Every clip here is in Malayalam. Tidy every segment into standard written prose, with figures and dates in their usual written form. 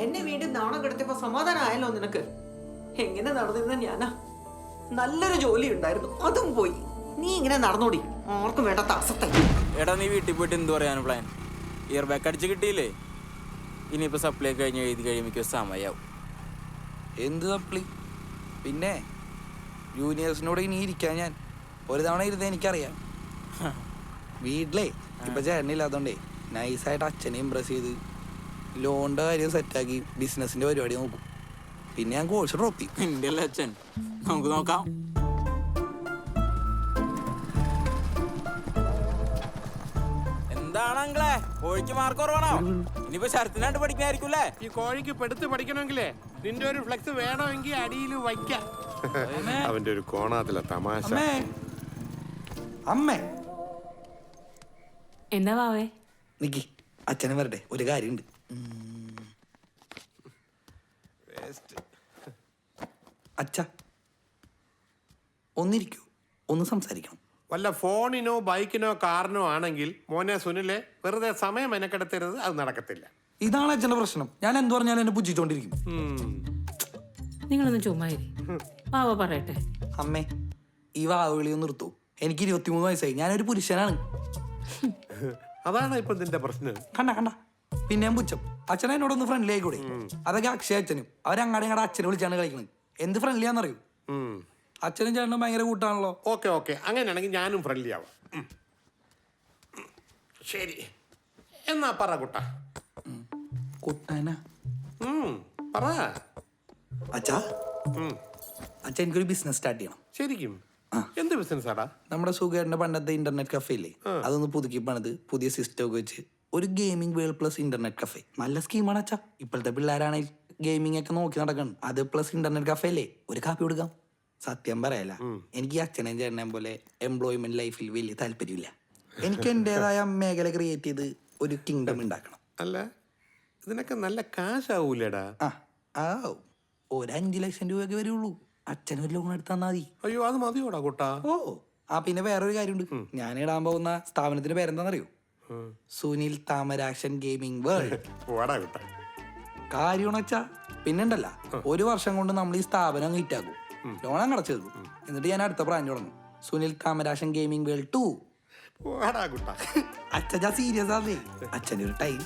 എന്നെ വീണ്ടും നാണം കെടുത്തിയപ്പോ സമാധാനമായല്ലോ നിനക്ക്. എങ്ങനെ നടന്നിരുന്ന ഞാനാ? നല്ലൊരു ജോലി ഉണ്ടായിരുന്നു, അതും പോയി. നീ ഇങ്ങനെ നടന്നോടി, ആർക്കും വേണ്ടാത്ത അസത്തെ. എടാ നീ വീട്ടിൽ പോയിട്ട് എന്ത് പറയാൻ പ്ലാൻ? ഇയർ ബാക്ക് അടിച്ച് കിട്ടിയില്ലേ? ഇനിയിപ്പോൾ സപ്ലൈ കഴിഞ്ഞ് എഴുതി കഴിയുമ്പോൾ സമയാവും. എന്ത് സപ്ലി? പിന്നെ ജൂനിയേഴ്സിനോട് ഇനി ഇരിക്കാൻ ഞാൻ ഒരു തവണ ഇരുന്ന് എനിക്കറിയാം. വീട്ടിലേ ഇപ്പൊ ചേട്ടനില്ലാത്തോണ്ടേ നൈസായിട്ട് അച്ഛനെ ഇമ്പ്രസ് ചെയ്ത് ലോണിന്റെ കാര്യം സെറ്റാക്കി ബിസിനസിന്റെ പരിപാടി നോക്കും. പിന്നെ ഞാൻ കോഴ്സ് ഡ്രോപ്പ് ചെയ്യും. എൻ്റെ അല്ലേ അച്ഛൻ, നമുക്ക് നോക്കാം. എന്താണ് അങ്ങളെ കോഴിക്ക് മാർക്ക് കുറവാണോ? ഇനിയിപ്പോ ശരത്തിനാണ്ട് പഠിക്കായിരിക്കൂല്ലേ? ഈ കോഴിക്ക് പെടുത്ത് പഠിക്കണമെങ്കിലേ നിന്റെ ഒരു ഫ്ലെക്സ് വേണമെങ്കിൽ അടിയിൽ വയ്ക്കാം. അവന്റെ ഒരു കോണാത്തില തമാശ. അമ്മേ എന്താ വാവേ? നിക്കി, അച്ഛനെ വരട്ടെ, ഒരു കാര്യമുണ്ട്. അച്ഛ ഒന്നിരിക്കൂ, ഒന്ന് സംസാരിക്കണം. വല്ല ഫോണിനോ ബൈക്കിനോ കാറിനോ ആണെങ്കിൽ മോനെ സുനിലെ വെറുതെ സമയം മെനക്കെടുത്തരുത്, അത് നടക്കത്തില്ല. ഇതാണ് അച്ഛന്റെ പ്രശ്നം. ഞാൻ എന്ത് പറഞ്ഞാലും എന്നെ പുച്ഛിച്ചോണ്ടിരിക്കും. നിങ്ങളൊന്ന് ചുമ്മാരി, വാവ പറയട്ടെ. അമ്മേ, ഈ വാവുകളിയൊന്ന് നിർത്തൂ. എനിക്ക് 23 വയസ്സായി, ഞാനൊരു പുരുഷനാണ്. അതാണ് ഇപ്പൊ നിന്റെ പ്രശ്നം. കണ്ട കണ്ട പിന്നെയും പുച്ഛം. അച്ഛനെ എന്നോടൊന്ന് ഫ്രണ്ട്ലി ആയിക്കൂടെ? അതൊക്കെ അക്ഷയ അച്ഛനും അവരങ്ങാടെ ഇങ്ങടെ അച്ഛനെ വിളിച്ചാണ് കളിക്കുന്നത്. എന്ത് ഫ്രണ്ട്ലിയാന്നറിയൂ? അച്ഛനും ചേട്ടനും ഭയങ്കര കൂട്ടാണല്ലോ. ഓക്കെ ഓക്കെ, അങ്ങനെയാണെങ്കിൽ ഞാനും ഫ്രണ്ട്ലി ആവാം. ശരി, എന്നാ പറ കുട്ട. കുട്ടനാ പറ. അച്ഛാ, അച്ഛൻ എനിക്കൊരു ബിസിനസ് സ്റ്റാർട്ട് ചെയ്യണം. ശരിക്കും? എന്ത് ബിസിനസ് ആടാ? നമ്മുടെ സുഖേറിന്റെ പണ്ടത്തെ ഇന്റർനെറ്റ് കഫേ ഇല്ലേ, അതൊന്ന് പുതുക്കി പണിത് പുതിയ സിസ്റ്റം ഒക്കെ വെച്ച് ഒരു gaming world plus internet cafe. നല്ല സ്കീമാണ് അച്ഛാ. ഇപ്പോഴത്തെ പിള്ളേരാണെങ്കിൽ ഗെയിമിംഗ് ഒക്കെ നോക്കി നടക്കണം. അത് പ്ലസ് ഇന്റർനെറ്റ് കഫേ അല്ലേ, ഒരു കാപ്പി കൊടുക്കാം. സത്യം പറയല, എനിക്ക് അച്ഛനെയും ചേട്ടനെയും പോലെ എംപ്ലോയ്മെന്റ് ലൈഫിൽ വലിയ താല്പര്യമില്ല. എനിക്ക് എന്റേതായ മേഖല ക്രിയേറ്റ് ചെയ്ത് ഒരു കിങ്ഡം ഉണ്ടാക്കണം. അല്ല, ഇതിനൊക്കെ നല്ല കാശാവൂലേടാ? ആ ഒരു 5 ലക്ഷം രൂപയൊക്കെ വരുള്ളൂ. അച്ഛനൊരു ലോൺ എടുത്താൽ മതി. അയ്യോ, അത് മതിയോടാ കുട്ടാ. ഓ പിന്നെ വേറൊരു കാര്യമുണ്ട്. ഞാൻ ഇടാൻ പോകുന്ന സ്ഥാപനത്തിന്റെ പേരെന്താണെന്നറിയോ? Sunil Thamarakshan gaming world. കാര്യമെന്ന് വെച്ചാ പിന്നെണ്ടല്ല, 1 വർഷം കൊണ്ട് നമ്മൾ ഈ സ്ഥാപനം ഹിറ്റാക്കും. ലോൺ അങ്ങ് അടച്ചു തീർക്കും. എന്നിട്ട് ഞാൻ അടുത്ത ബ്രാഞ്ച് തുടങ്ങും, സുനിൽ താമരാക്ഷൻ ഗെയിമിംഗ് വേൾഡ് 2. അച്ഛാ സീരിയസ് ആണേ, അച്ഛൻ്റെ ഒരു ടൈം.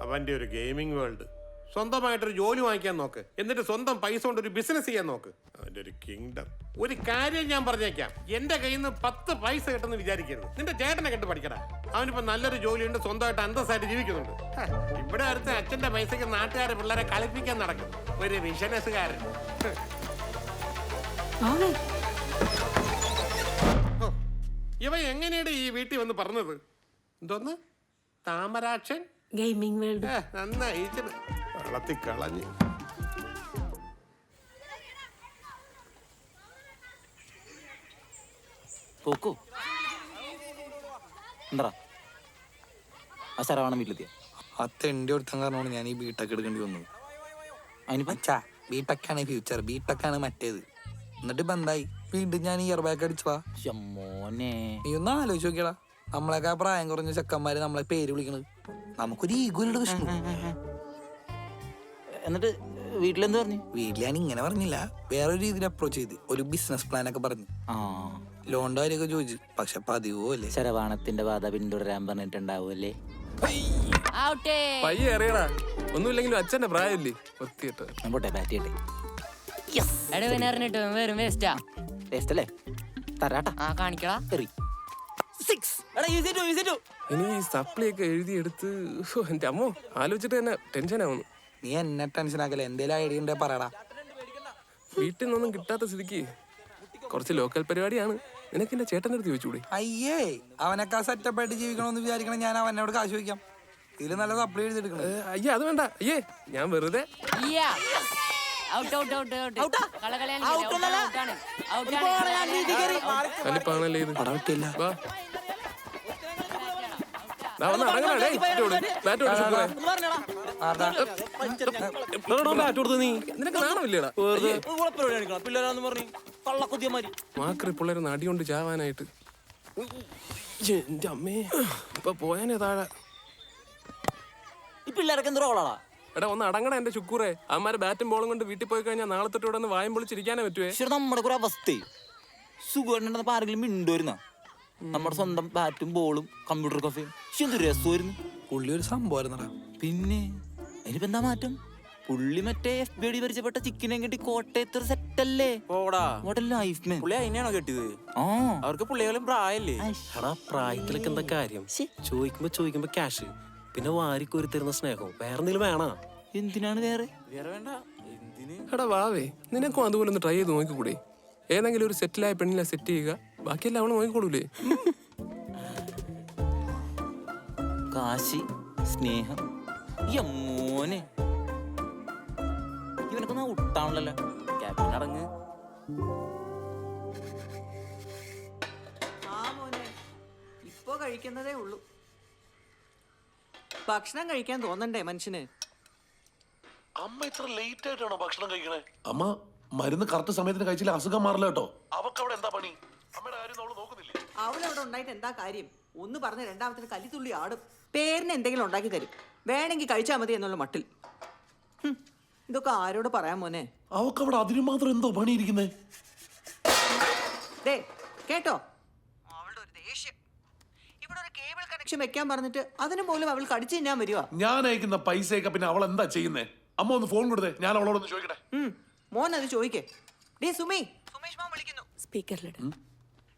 അവന്റെ ഒരു ഗെയിമിംഗ് വേൾഡ്. സ്വന്തമായിട്ടൊരു ജോലി വാങ്ങിക്കാൻ നോക്ക്, എന്നിട്ട് സ്വന്തം പൈസ കൊണ്ട് ഒരു ബിസിനസ് ചെയ്യാൻ നോക്ക്. അവന്റെ ഒരു കിങ്ഡം. ഒരു കാര്യം ഞാൻ പറഞ്ഞേക്കാം, എന്റെ കയ്യിൽ നിന്ന് 10 പൈസ കിട്ടുമെന്ന് വിചാരിക്കരുത്. നിന്റെ ചേട്ടനെ കണ്ട് പഠിക്കടാ. അവനിപ്പോ നല്ലൊരു ജോലിയുണ്ട്, സ്വന്തമായിട്ട് അന്തസ്സായിട്ട് ജീവിക്കുന്നുണ്ട്. ഇവിടെ അടുത്ത് അച്ഛന്റെ പൈസക്ക് നാട്ടുകാരെ പിള്ളേരെ കളിപ്പിക്കാൻ നടക്കും ഒരു ബിസിനസ്സുകാരൻ. ഇവ എങ്ങനെയാണ് ഈ വീട്ടിൽ വന്ന് പറഞ്ഞത്? എന്തോന്ന് താമരാക്ഷൻ ഗെയിമിംഗ് വേൾഡ്? നന്നായി വളർത്തി കളഞ്ഞു. പോക്കോ എന്താ ആ ശരവാണ വീട്ടിലെത്തിയ അതെന്റെ ഒരുത്തം കാരണമാണ് ഞാൻ ഈ ബിടെക് എടുക്കേണ്ടി വന്നത്. അതിനിപ്പോ ബിടെക്കാണ് ഫ്യൂച്ചർ, ബിടെക്കാണ് മറ്റേത്. എന്നിട്ട് ഇപ്പൊ എന്തായി, വീണ്ടും ഞാൻ ഇയർ ബാക്ക് അടിച്ചവാ. മോനെ നീ ഒന്ന് ആലോചിച്ച് നോക്കിയടാ, നമ്മളൊക്കെ പ്രായം കുറഞ്ഞ ചെക്കന്മാര് നമ്മളെ പേര് വിളിക്കണത്. നമുക്കൊരു ഈഗോയിലുണ്ട് കൃഷ്ണ. എന്നിട്ട് വീട്ടിലെന്ത് പറഞ്ഞു? വീട്ടിൽ ഞാൻ ഇങ്ങനെ പറഞ്ഞില്ല, വേറൊരു രീതിയിൽ അപ്രോച്ച് ചെയ്ത് ഒരു ബിസിനസ് പ്ലാൻ ഒക്കെ പറഞ്ഞു. ലോണിന്റെ കാര്യമൊക്കെ ചോദിച്ചു. പക്ഷെ പതിവോ അല്ലേ, ശരവാണത്തിന്റെ ബാധ പിന്തുടരാൻ പറഞ്ഞിട്ടുണ്ടാവൂല്ലേ? പയ്യേറിയടാ, ഒന്നുമില്ലെങ്കിലും അച്ഛന്റെ പ്രായമില്ലേ. പോട്ടെ, ബാറ്റ് ചെയ്യട്ടെ. ഇനി ഈ സപ്ലി ഒക്കെ എഴുതിയെടുത്ത് എന്റെ അമ്മോ ആലോചിച്ചിട്ട് തന്നെ ടെൻഷൻ ആവുന്നു. നീ എന്നെ ടെൻഷൻ ആക്കല്ലേ, എന്തേലും ഐഡിയ ഉണ്ടേ പറയടാ. വീട്ടിൽ നിന്നൊന്നും കിട്ടാത്ത സ്ഥിതിക്ക് കുറച്ച് ലോക്കൽ പരിപാടിയാണ്. നിനക്ക് എന്റെ ചേട്ടൻ്റെ അടുത്ത് ചോദിച്ചൂടെ? അയ്യേ, അവനൊക്കെ സെറ്റപ്പ് ആയിട്ട് ജീവിക്കണമെന്ന് വിചാരിക്കണം. ഞാൻ അവനോട് കാശ് ചോദിക്കാം. ഇതിൽ നല്ല സപ്ലൈ എഴുതിയെടുക്കണം. അയ്യേ അത് വേണ്ട. അയ്യേ ഞാൻ വെറുതെ കലിപ്പാണല്ലേ ഇത്. വാ മാക്രി പിള്ളേരൊന്ന് അടികൊണ്ട് ചാവാനായിട്ട്. എന്റെ അമ്മേ, ഇപ്പൊ പോയാനേ താഴെ. ഈ പിള്ളേരൊക്കെ എന്ത് റോളാ? എടാ ഒന്ന് അടങ്ങണ എന്റെ ചുക്കൂറേ. അവന്മാര് ബാറ്റും ബോളും കൊണ്ട് വീട്ടിൽ പോയി കഴിഞ്ഞാൽ നാളെ തൊട്ട് ഇവിടെ ഒന്ന് വായം പൊളിച്ചിരിക്കാനേ പറ്റുവേ. പക്ഷെ നമ്മുടെ ഒരു അവസ്ഥ സുഖമായിട്ടുണ്ടെന്നപ്പോ ആരെങ്കിലും മിണ്ടുവരുന്ന നമ്മുടെ സ്വന്തം ബാറ്റും ബോളും കമ്പ്യൂട്ടർ കഫേയും. പക്ഷെ എന്ത് രസമായിരുന്നു. പുള്ളി ഒരു സംഭവമായിരുന്നടാ. പിന്നെ അതിനിപ്പോ എന്താ മാറ്റം? പുള്ളി മറ്റേ FBD പരിചയപ്പെട്ട ചിക്കനെ കെട്ടി കോട്ടയത്ത് സെറ്റല്ലേ. ലൈഫ് മാൻ. പുള്ളി അതിനെയാണോ കെട്ടിയത്? ആ, അവർക്ക് പുള്ളികളും പ്രായല്ലേ. എടാ പ്രായത്തിലൊക്കെ എന്താ കാര്യം? ചോദിക്കുമ്പോ ക്യാഷ്, പിന്നെ വാരിക്കോരി തരുന്ന സ്നേഹവും വേറെന്തെങ്കിലും വേണോ? എന്തിനാണ് വേറെ വേണ്ട എന്തിന്? എടാ വാവേ, നിനക്കും അതുപോലെ ഒന്ന് ട്രൈ ചെയ്ത് നോക്കിക്കൂടെ? ഏതെങ്കിലും ഒരു സെറ്റിലായ പെണ്ണിനെ സെറ്റ് ചെയ്യുക, ബാക്കിയെല്ലാം അവള് നോക്കിക്കോളൂലേ. കാശി, സ്നേഹം, മോനെ ഇവനൊക്കെ ഉട്ടാണല്ലോ. ക്യാപ്റ്റൻ അടങ്ങ്. ആ മോനെ ഇപ്പൊ കഴിക്കുന്നതേ ഉള്ളൂ. ഭക്ഷണം കഴിക്കാൻ തോന്നണ്ടേ മനുഷ്യന്? അമ്മ ഇത്ര ലേറ്റ് ആയിട്ടാണോ ഭക്ഷണം കഴിക്കണേ? അമ്മ മരുന്ന് കറക്റ്റ് സമയത്തിന് കഴിച്ചില്ല അസുഖം മാറില്ല കേട്ടോ. അവക്ക് അവിടെ എന്താ പണി? അമ്മയുടെ കാര്യം അവള് നോക്കുന്നില്ലേ? അവളവിടെ ഉണ്ടായിട്ട് എന്താ കാര്യം? ഒന്ന് പറഞ്ഞ് രണ്ടാമത്തിന് കലിത്തുള്ളി ആടും. പേരിന് എന്തെങ്കിലും ഉണ്ടാക്കി തരും, വേണമെങ്കിൽ കഴിച്ചാൽ മതി എന്നുള്ള മട്ടിൽ. ഇതൊക്കെ ആരോട് പറയാൻ മോനെ? അവക്ക് അവിടെ അതിന് മാത്രം എന്തോ പണിയിരിക്കുന്നേ? ദേ കേട്ടോ, അവളുടെ ഒരു ദേഷ്യം. ഇവിടെ ഒരു കേബിൾ കണക്ഷൻ വെക്കാൻ പറഞ്ഞിട്ട് അതിന് പോലും അവൾ കടിച്ചു തിന്നാൻ വരുവാ. ഞാൻ അയക്കുന്ന പൈസയൊക്കെ പിന്നെ അവൾ എന്താ ചെയ്യുന്നേ? അമ്മ ഒന്ന് ഫോൺ കൊടുത്തേ, ഞാൻ അവളോടൊന്ന് ചോദിക്കട്ടെ. മോൻ അത് ചോദിക്കേ. ഡേ സുമി, സുമേഷ് മോൻ വിളിക്കുന്നു. സ്പീക്കറിലിട.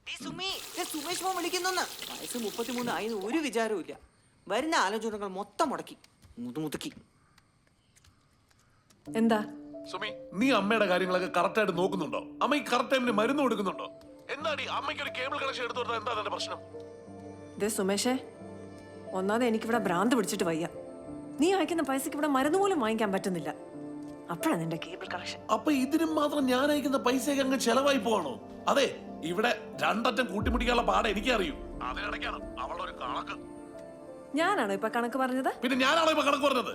ഡേ സുമി, സുമേഷ് മോൻ വിളിക്കുന്നു. വയസ്സ് 33 ആയെന്ന് ഒരു വിചാരവും ഇല്ല. വരുന്ന ആലോചനകൾ മൊത്തം മുടക്കി മുതുക്കി. എന്താ സുമി, നീ അമ്മയുടെ കാര്യങ്ങളൊക്കെ കറക്റ്റ് ആയിട്ട് നോക്കുന്നുണ്ടോ? അമ്മ ഈ കറക്റ്റ് ടൈമിന് മരുന്ന് കൊടുക്കുന്നുണ്ടോ? എന്താടി അമ്മയ്ക്ക് ഒരു കേബിൾ കണക്ഷൻ എടുത്തു കൊടുത്താൽ എന്താ അതിന്റെ പ്രശ്നം? ദേ സുമേഷേ, ഒന്നാമത് എനിക്കിവിടെ ഭ്രാന്ത് പിടിച്ചിട്ട് വയ്യ. നീ അയക്കുന്ന പൈസക്ക് ഇവിടെ മരുന്ന് പോലും വാങ്ങിക്കാൻ പറ്റുന്നില്ല. അപ്പോഴാണ് നിന്റെ കേബിൾ കണക്ഷൻ. അപ്പൊ ഇതിനും മാത്രം ഞാൻ അയക്കുന്ന പൈസയൊക്കെ അങ്ങ് ചെലവായി പോവാണോ? അതെ, ഇവിടെ രണ്ടറ്റം കൂട്ടിമുട്ടിക്കാനുള്ള പാടെ എനിക്ക് അറിയൂ. അതിനിടയ്ക്കാണ് അവളുടെ ഒരു കണക്ക്. ഞാനാണോ ഇപ്പൊ കണക്ക് പറഞ്ഞത്? പിന്നെ ഞാനാണോ ഇപ്പൊ കണക്ക് പറഞ്ഞത്?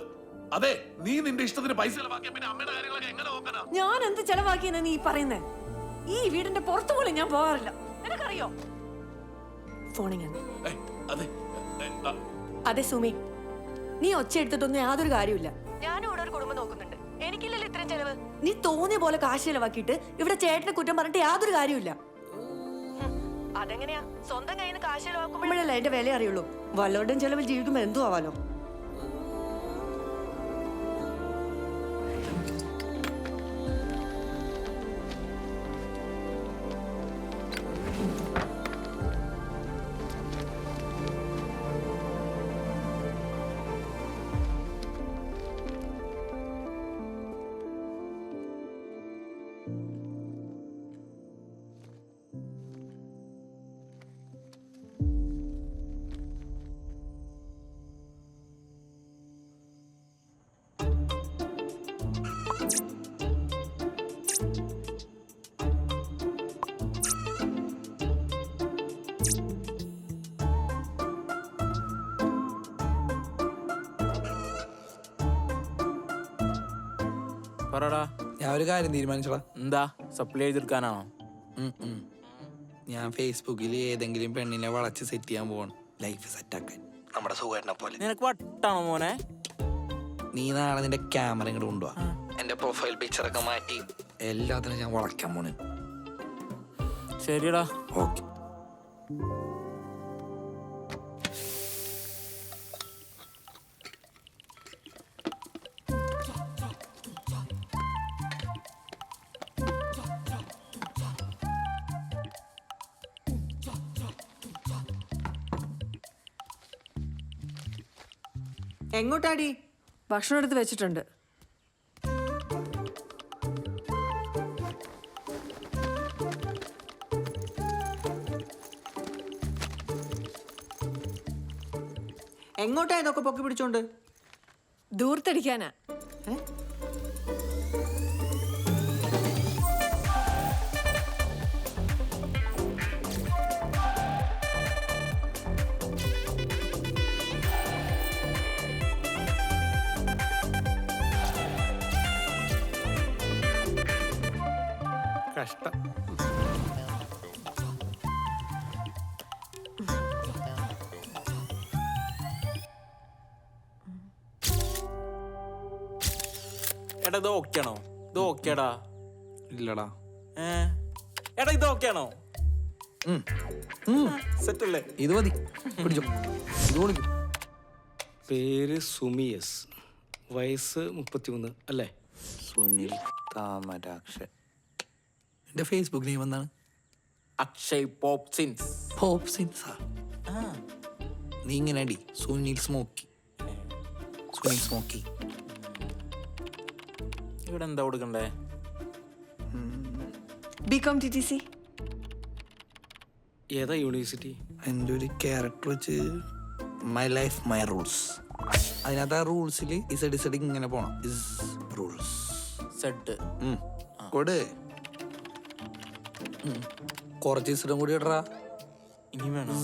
അതെ, നീ നിന്റെ ഇഷ്ടത്തിന് പൈസ ചെലവാക്കിയ പിന്നെ അമ്മയുടെ കാര്യങ്ങളൊക്കെ എങ്ങനെ നോക്കാനാ? ഞാൻ എന്ത് ചെലവാക്കിയെന്ന് നീ പറയുന്നേ? ഈ വീടിന്റെ പുറത്തു പോലും ഞാൻ പോകാറില്ല, നിനക്കറിയോ? ഫോണിങ് അതെ സുമി, നീ ഒച്ച എടുത്തിട്ടൊന്നും യാതൊരു കാര്യമില്ല. ഞാനും ഇവിടെ ഒരു കുടുംബം നോക്കുന്നുണ്ട്, എനിക്കില്ലല്ലോ ഇത്രയും ചെലവ്. നീ തോന്നിയ പോലെ കാശ് ചെലവാക്കിയിട്ട് ഇവിടെ ചേട്ടനെ കുറ്റം പറഞ്ഞിട്ട് യാതൊരു കാര്യമില്ല. അതെങ്ങനെയാ? സ്വന്തം കയ്യിൽ നിന്ന് കാശ് ചെലവാക്കുമ്പോഴല്ലേ അതിന്റെ വില അറിയുള്ളൂ. വല്ലവരുടെയും ചെലവിൽ ജീവിക്കുമ്പോ എന്തു ആവാലോ. പറടാ. ഞാൻ ഒരു കാര്യം തീരുമാനിച്ചടാ. എന്താ? സപ്ലൈ ചെയ്തെടുക്കാനാണോ? ഞാൻ ഫേസ്ബുക്കിൽ ഏതെങ്കിലും പെണ്ണിനെ വളച്ച് സെറ്റ് ചെയ്യാൻ പോവാണ്, ലൈഫ് സെറ്റാക്കാൻ. നമ്മുടെ സുഖേട്ടനെ പോലെ. നിനക്ക് വട്ടാണോ മോനെ? നീ നാളെ നിന്റെ ക്യാമറ ഇങ്ങോട്ട് കൊണ്ടുപോവാ. എന്റെ പ്രൊഫൈൽ പിക്ചറൊക്കെ മാറ്റി എല്ലാത്തിനും ഞാൻ വളയ്ക്കാൻ പോണേ. ശരിയടാ. ഓക്കെ. എങ്ങോട്ടാടി? ഭക്ഷണം എടുത്ത് വെച്ചിട്ടുണ്ട്. എങ്ങോട്ടാ ഇതൊക്കെ പൊക്കി പിടിച്ചോണ്ട്? ദൂർത്തടിക്കാനാ. കഷ്ടം. എടാ ഇത് ഓക്കെ ആണോ? ഇത് ഓക്കേടാ? ഇല്ലടാ. എടാ ഇത് ഓക്കെ ആണോ? സെറ്റ് അല്ലേ? ഇത് മതി, പിടിച്ചോ. ഇത് വിളിക്കും. പേര് സുമിയസ്, വയസ്സ് 33 അല്ലേ? സുനിൽ താമരാക്ഷൻ. എന്റെ ഫേസ്ബുക്ക് നെയിം എന്താണ്? അക്ഷയ് പോപ്സിൻസ്. പോപ്സിൻസാ? നീ ഇങ്ങനെ അടി, സുനിൽ സ്മോക്കി. സുനിൽ സ്മോക്കി. ഇവിടെ എന്താ കൊടുക്കണ്ടേ? BCom TTC. ഏതാ യൂണിവേഴ്സിറ്റി? എൻ്റെ ഒരു ക്യാരക്ടർ വെച്ച് മൈ ലൈഫ് മൈ റൂൾസ്. അതിനകത്ത് ആ റൂൾസിൽ ഇസഡ് ഇങ്ങനെ പോണം. Is rules. സെഡ്. കൊട്. കുറച്ച് ഇസഡും കൂടി ഇടറാ. ഇനി വേണം.